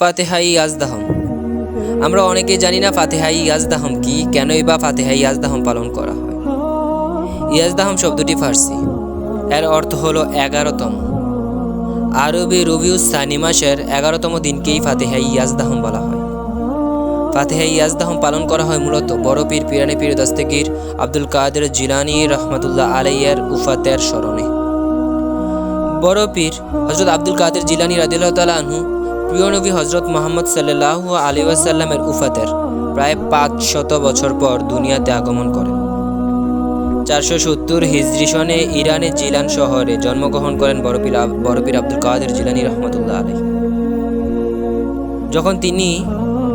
ফাতেহাই ইয়াজদাহম। আমরা অনেকেই জানি না ফাতেহাই ইয়াজদাহম কি, কেনই বা ফাতেহাই ইয়াজদাহম পালন করা হয়। ইয়াজদাহম শব্দটি ফার্সি, এর অর্থ হলো 11তম। আরবি রবিউস সানি মাসের 11তম দিনকেই ফাতেহাই ইয়াজদাহম বলা হয়। ফাতেহাই ইয়াজদাহম পালন করা হয় মূলত বড় পীর পিরানি পীর দস্তগীর আব্দুল কাদের জিলানী রহমতুল্লাহ আলাইহির উফাতের স্মরণে। বড় পীর হযরত আব্দুল কাদের জিলানী রাদিয়াল্লাহু তাআলা আনহু প্রিয় নবী হযরত মুহাম্মদ সাল্লাল্লাহু আলাইহি ওয়াসাল্লামের উফাতের প্রায় 500 বছর পর দুনিয়াতে আগমন করেন। 470 হিজরি সনে ইরানের জিলান শহরে জন্মগ্রহণ করেন বড় পীর আব্দুল কাদের জিলানী রহমতুল্লাহ আলাইহি। যখন তিনি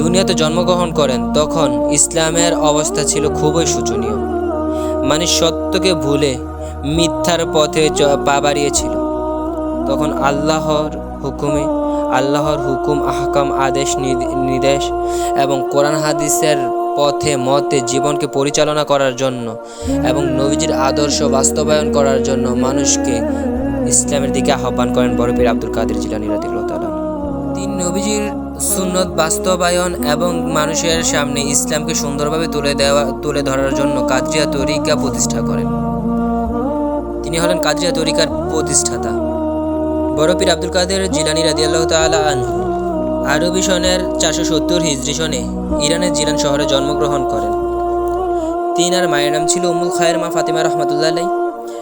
দুনিয়াতে জন্মগ্রহণ করেন তখন ইসলামের অবস্থা ছিল খুবই শোচনীয়। মানুষ সত্যকে ভুলে মিথ্যার পথে পা বাড়িয়েছিল। তখন আল্লাহর হুকুম, আহকাম, আদেশ নির্দেশ এবং কোরআন হাদিসের পথে মতে জীবনকে পরিচালনা করার জন্য এবং নবীজির আদর্শ বাস্তবায়ন করার জন্য মানুষকে ইসলামের দিকে আহ্বান করেন বড় পীর আব্দুল কাদের জিলানী রাদিয়াল্লাহু তাআলা। তিনি নবীজির সুন্নত বাস্তবায়ন এবং মানুষের সামনে ইসলামকে সুন্দরভাবে তুলে ধরার জন্য কাদরিয়া তরিকা প্রতিষ্ঠা করেন। তিনি হলেন কাদরিয়া তরিকার প্রতিষ্ঠাতা। বড় পীর আব্দুল কাদের জিলানী রাদিয়াল্লাহু তাআলা আনহু আরবি সনের 470 হিজরি সনে ইরানের জিলান শহরে জন্মগ্রহণ করেন। তিনার মায়ের নাম ছিল উম্মুল খায়ের মা ফাতিমা রহমাতুল্লাহ আলাইহি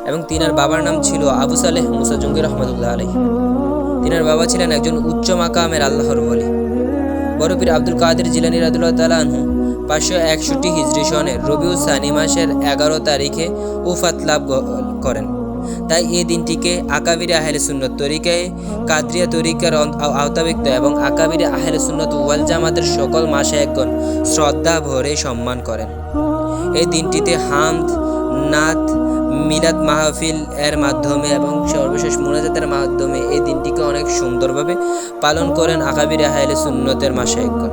এবং তিনার বাবার নাম ছিল আবু সালেহ মুসা জঙ্গি রহমাতুল্লাহ আলাইহি। তিনার বাবা ছিলেন একজন উচ্চ মাকামের আল্লাহর ওলি। বড় পীর আব্দুল কাদের জিলানী রাদিয়াল্লাহু তাআলা আনহু 561 হিজরি সনে রবিউল সানি মাসের 11 তারিখে উফাত লাভ করেন। তাই এই দিনটিকে আকাবিরে আহলে সুন্নত তরিকায় কাদরিয়া তরিকার আওতাভুক্ত এবং আকাবিরে আহলে সুন্নত ওয়াল জামাতের সকল মাশায়েখগণ শ্রদ্ধা ভরে সম্মান করেন। এই দিনটিতে হামদ, নাত, মিলাদ মাহফিল এর মাধ্যমে এবং সর্বশেষ মুনাজাতের মাধ্যমে এই দিনটিকে অনেক সুন্দরভাবে পালন করেন আকাবিরে আহলে সুন্নতের মাশায়েখগণ।